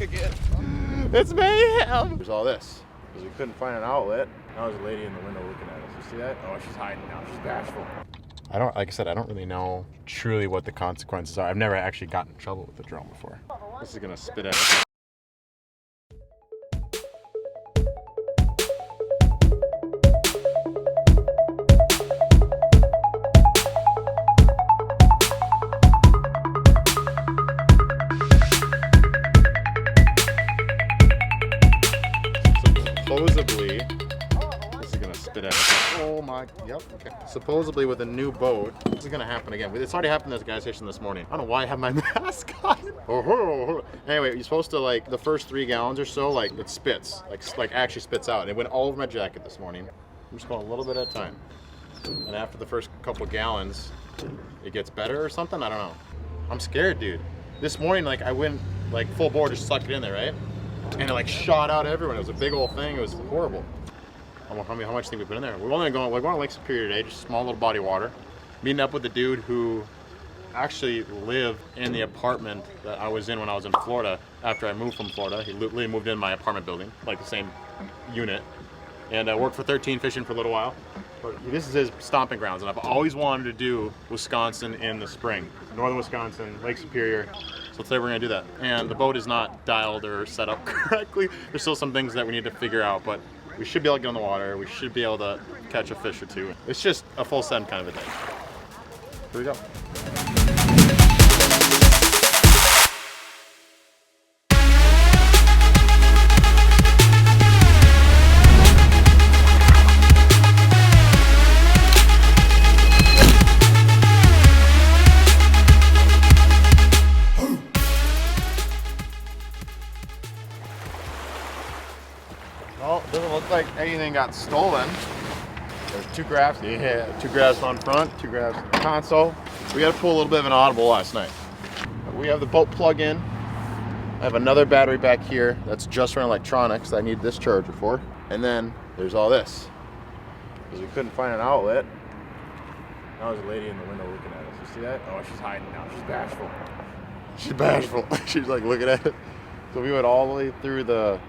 again. It's mayhem. There's all this because we couldn't find an outlet. Now there's a lady in the window looking at us. You see that? Oh, she's hiding now. She's bashful. Like I said, I don't really know truly what the consequences are. I've never actually gotten in trouble with the drone before. This is gonna spit at us. Supposedly, this is gonna spit at us. Oh my, yep, okay. Supposedly with a new boat, this is gonna happen again. It's already happened at this gas station this morning. I don't know why I have my mask on. Anyway, you're supposed to, like, the first 3 gallons or so, like, it spits, like actually spits out. And it went all over my jacket this morning. I'm just going a little bit at a time. And after the first couple gallons, it gets better or something, I don't know. I'm scared, dude. This morning, like, I went, like, full bore, just sucked it in there, right? And it, like, shot out everywhere. It was a big old thing. It was horrible. How much do you think we put in there? We're only going, we're going to Lake Superior today, just a small little body of water. Meeting up with the dude who actually lived in the apartment that I was in when I was in Florida after I moved from Florida. He literally moved in my apartment building, like the same unit. And I worked for 13 fishing for a little while. But this is his stomping grounds, and I've always wanted to do Wisconsin in the spring. Northern Wisconsin, Lake Superior. So today we're gonna do that. And the boat is not dialed or set up correctly. There's still some things that we need to figure out, but we should be able to get on the water. We should be able to catch a fish or two. It's just a full send kind of a day. Here we go. Well, it doesn't look like anything got stolen. There's 2 grabs. Yeah, 2 grabs on front, 2 grabs on the console. We had to pull a little bit of an audible last night. We have the boat plug in. I have another battery back here that's just for electronics that I need this charger for. And then there's all this. Because we couldn't find an outlet. Now there's a lady in the window looking at us. You see that? Oh, she's hiding now. She's bashful. She's bashful. She's like looking at it. So we went all the way through the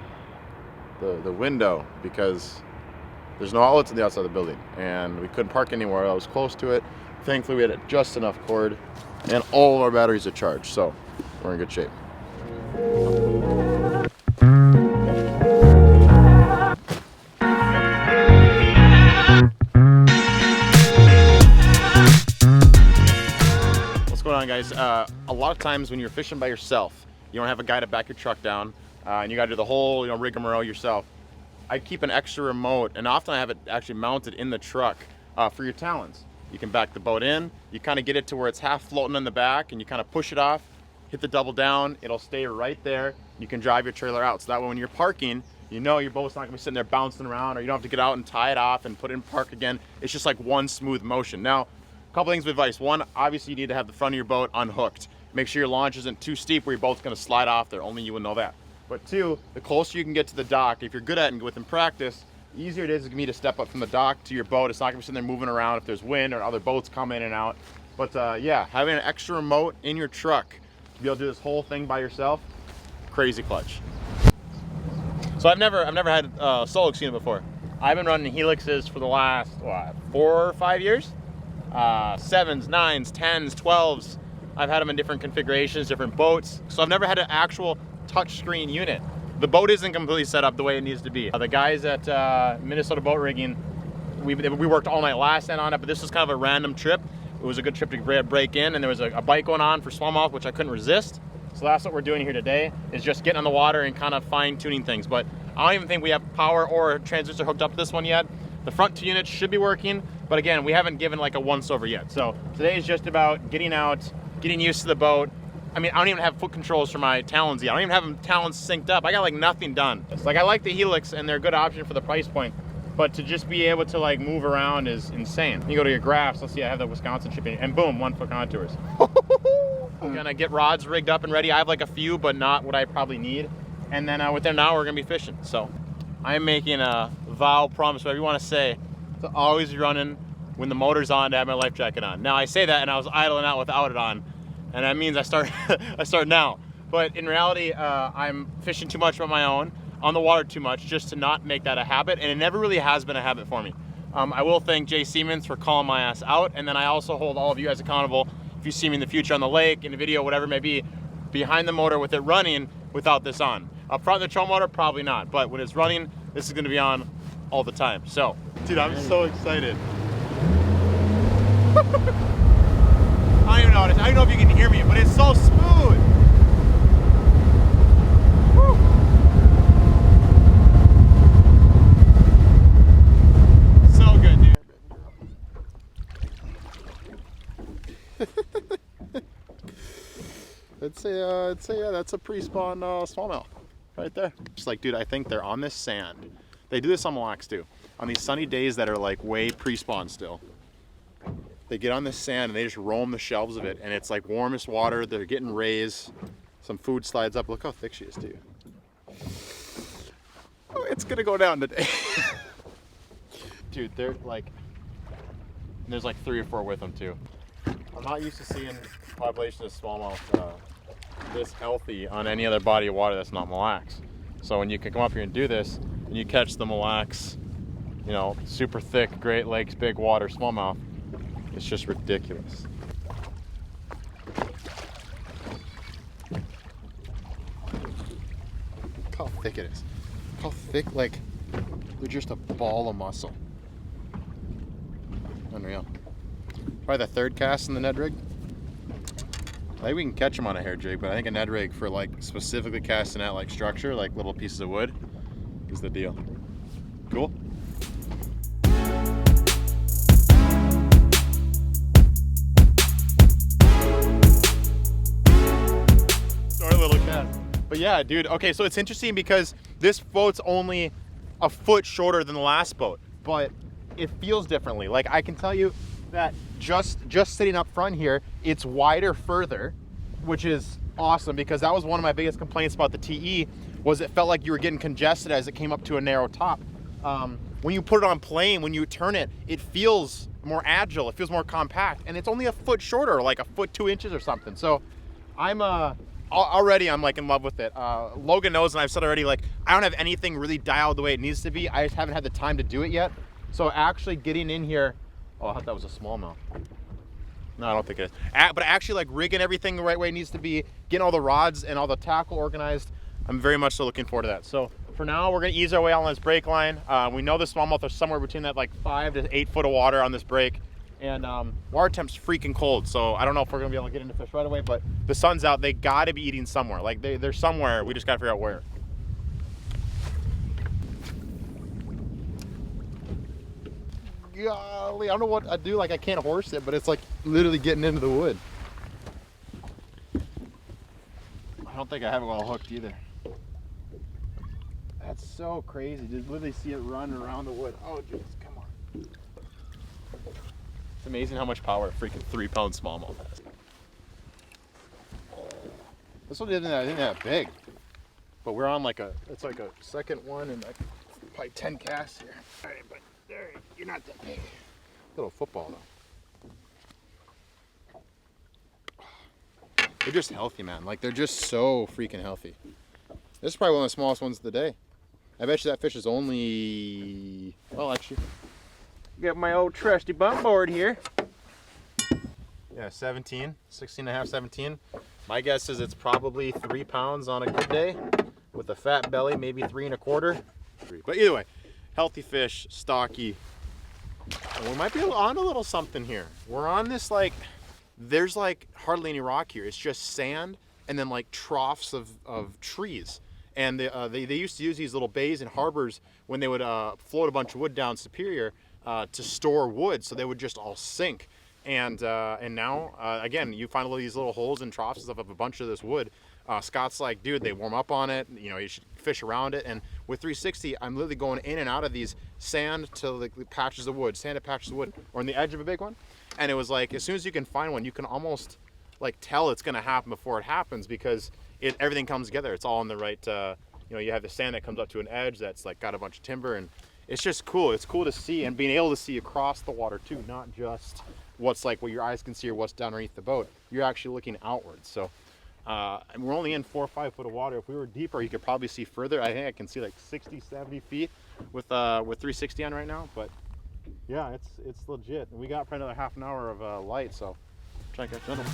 window because there's no outlets on the outside of the building and we couldn't park anywhere. I was close to it. Thankfully we had just enough cord and all of our batteries are charged, so we're in good shape. What's going on, guys? A lot of times when you're fishing by yourself, you don't have a guy to back your truck down. And you got to do the whole, rigmarole yourself. I keep an extra remote, and often I have it actually mounted in the truck for your talons. You can back the boat in, you kind of get it to where it's half floating in the back, and you kind of push it off, hit the double down, it'll stay right there. You can drive your trailer out. So that way when you're parking, you know your boat's not gonna be sitting there bouncing around, or you don't have to get out and tie it off and put it in park again. It's just like one smooth motion. Now, a couple things of advice. One, obviously you need to have the front of your boat unhooked. Make sure your launch isn't too steep where your boat's gonna slide off there. Only you will know that. But 2, the closer you can get to the dock, if you're good at it and within practice, the easier it is for me to step up from the dock to your boat. It's not gonna be sitting there moving around if there's wind or other boats come in and out. But yeah, having an extra remote in your truck to be able to do this whole thing by yourself, crazy clutch. So I've never had solo casino before. I've been running helixes for the last 4 or 5 years. 7s, 9s, 10s, 12s. I've had them in different configurations, different boats. So I've never had an actual touchscreen unit. The boat isn't completely set up the way it needs to be. The guys at Minnesota Boat Rigging, we worked all night last night on it, but this was kind of a random trip. It was a good trip to break in, and there was a bite going on for smallmouth, which I couldn't resist. So that's what we're doing here today, is just getting on the water and kind of fine-tuning things. But I don't even think we have power or transducer hooked up to this one yet. The front 2 units should be working, but again, we haven't given like a once-over yet. So today is just about getting out, getting used to the boat. I mean, I don't even have foot controls for my talons yet. I don't even have them talons synced up. I got like nothing done. It's like, I like the Helix and they're a good option for the price point, but to just be able to like move around is insane. You go to your graphs, let's see, I have the Wisconsin shipping, and boom, 1 foot contours. I'm gonna get rods rigged up and ready. I have like a few, but not what I probably need. And then within an hour, we're gonna be fishing. So I'm making a vow, promise, whatever you wanna say, to always be running when the motor's on, to have my life jacket on. Now I say that and I was idling out without it on. And that means I start now. But in reality, I'm fishing too much on my own, on the water too much, just to not make that a habit, and it never really has been a habit for me. I will thank Jay Siemens for calling my ass out, and then I also hold all of you guys accountable. If you see me in the future on the lake, in a video, whatever it may be, behind the motor with it running without this on. Up front of the trolling motor, probably not, but when it's running, this is gonna be on all the time. So, dude, I'm so excited. I don't even know if you can hear me, but it's so smooth. Woo. So good, dude. I'd say yeah, that's a pre-spawn smallmouth right there. Just like, dude, I think they're on this sand. They do this on Mille Lacs too. On these sunny days that are like way pre-spawn still. They get on this sand and they just roam the shelves of it, and it's like warmest water. They're getting rays. Some food slides up. Look how thick she is too. Oh, it's gonna go down today. Dude, they're like, there's like 3 or 4 with them too. I'm not used to seeing population of smallmouth this healthy on any other body of water that's not Mille Lacs. So when you can come up here and do this, and you catch the Mille Lacs, you know, super thick Great Lakes big water smallmouth, it's just ridiculous. Look how thick it is. Look how thick, like, they're just a ball of muscle. Unreal. Probably the 3rd cast in the Ned rig. I think we can catch them on a hair jig, but I think a Ned rig for like specifically casting at like structure, like little pieces of wood, is the deal. Cool? Sorry, little cat. But yeah, dude, okay, so it's interesting because this boat's only a foot shorter than the last boat, but it feels differently. Like, I can tell you that just sitting up front here, it's wider further, which is awesome, because that was one of my biggest complaints about the TE, was it felt like you were getting congested as it came up to a narrow top. When you put it on plane, when you turn it, it feels more agile, it feels more compact, and it's only a foot shorter, like a foot 2 inches or something. So I'm already I'm like in love with it. Logan knows, and I've said already, like, I don't have anything really dialed the way it needs to be. I just haven't had the time to do it yet. So actually getting in here, oh, I thought that was a smallmouth. No, I don't think it is. But actually, like, rigging everything the right way it needs to be, getting all the rods and all the tackle organized, I'm very much so looking forward to that. So for now, we're gonna ease our way out on this break line. We know the smallmouth are somewhere between that like 5 to 8 foot of water on this break. And water temp's freaking cold, so I don't know if we're gonna be able to get into fish right away, but the sun's out. They gotta be eating somewhere. Like, they're somewhere. We just gotta figure out where. Golly, I don't know what I do. Like, I can't horse it, but it's like literally getting into the wood. I don't think I have it well hooked either. That's so crazy. Just literally see it run around the wood. Oh, jeez, come on. It's amazing how much power a freaking 3-pound smallmouth has. This one isn't that big, but we're on like it's like a second one and like probably 10 casts here. All right, but there, you're not that big. Little football though. They're just healthy, man. Like, they're just so freaking healthy. This is probably one of the smallest ones of the day. I bet you that fish is only, well, actually, got my old trusty bump board here. Yeah, 17, 16 and a half, 17. My guess is it's probably 3 pounds on a good day with a fat belly, maybe 3 1/4. But either way, healthy fish, stocky. And we might be on a little something here. We're on this, like, there's like hardly any rock here. It's just sand and then like troughs of trees. And they used to use these little bays and harbors when they would float a bunch of wood down Superior to store wood, so they would just all sink. And now, again, you find all these little holes and troughs of a bunch of this wood. Scott's like, dude, they warm up on it. You know, you should fish around it. And with 360, I'm literally going in and out of these sand to like patches of wood, sand to patches of wood, or on the edge of a big one. And it was like, as soon as you can find one, you can almost like tell it's going to happen before it happens, because everything comes together. It's all in the right, you know, you have the sand that comes up to an edge that's like got a bunch of timber, and it's just cool. It's cool to see, and being able to see across the water too, not just what's like what your eyes can see or what's down underneath the boat. You're actually looking outwards. So And we're only in 4 or 5 foot of water. If we were deeper, you could probably see further. I think I can see like 60, 70 feet with 360 on right now. But yeah, it's legit. And we got probably another half an hour of light, so try and catch another one.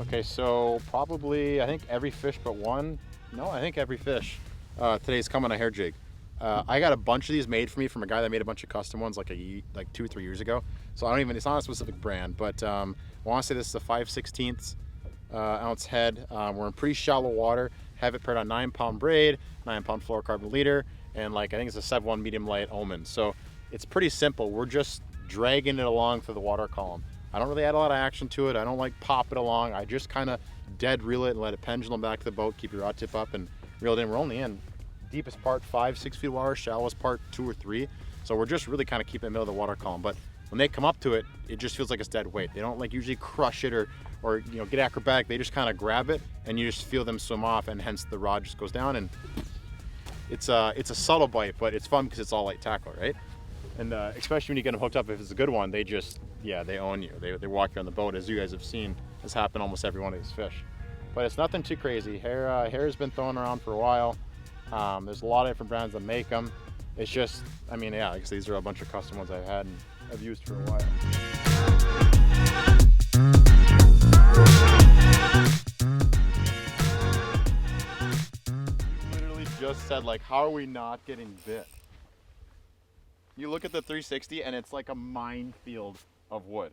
Okay, so probably, I think every fish but one. No, I think every fish today's come on a hair jig. I got a bunch of these made for me from a guy that made a bunch of custom ones like 2 or 3 years ago. So I don't even, it's not a specific brand, but I want to say this is a 5/16 ounce head. We're in pretty shallow water. Have it paired on 9-pound braid, 9-pound fluorocarbon leader, and like I think it's a 7/1 medium light Omen. So it's pretty simple. We're just dragging it along through the water column. I don't really add a lot of action to it. I don't like pop it along. I just kind of dead reel it and let it pendulum back to the boat, keep your rod tip up and reel it in. We're only in deepest part 5, 6 feet of water, shallowest part 2 or 3. So we're just really kind of keeping it in the middle of the water column. But when they come up to it, it just feels like it's dead weight. They don't like usually crush it or you know, get acrobatic. They just kind of grab it and you just feel them swim off, and hence the rod just goes down. And it's a subtle bite, but it's fun because it's all light tackle, right? And especially when you get them hooked up, if it's a good one, they just, yeah, they own you. They walk you on the boat, as you guys have seen. This happen almost every one of these fish. But it's nothing too crazy. Hair has been thrown around for a while. There's a lot of different brands that make them. It's just, I mean, yeah, I guess these are a bunch of custom ones I've had and I've used for a while. We literally just said, like, how are we not getting bit? You look at the 360 and it's like a minefield of wood.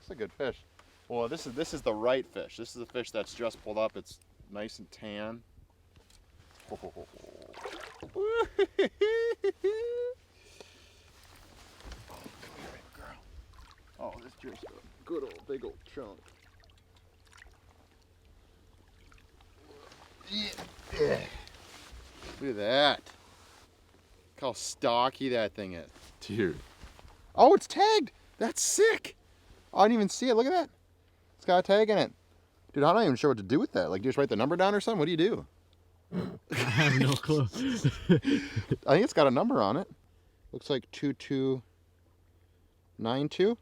It's a good fish. Well, this is the right fish. This is a fish that's just pulled up. It's nice and tan. Oh, come here, baby girl. Oh, this just a good old big old chunk. Yeah. Look at that. Look how stocky that thing is. Dude. Oh, it's tagged. That's sick. I didn't even see it. Look at that. It's got a tag in it. Dude, I'm not even sure what to do with that. Like, do you just write the number down or something? What do you do? I have no clue. I think it's got a number on it. Looks like 2292.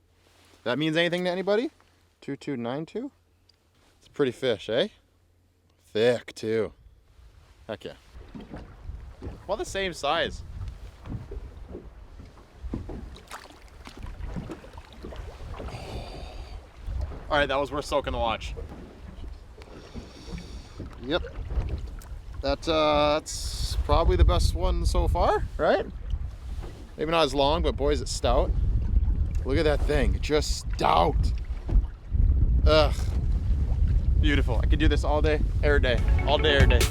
That means anything to anybody? 2292? It's a pretty fish, eh? Thick, too. Heck yeah. Well, the same size. All right, that was worth soaking the watch. Yep. That's probably the best one so far, right? Maybe not as long, but boy, is it stout. Look at that thing, just stout. Ugh. Beautiful. I could do this all day, every day. All day, every day.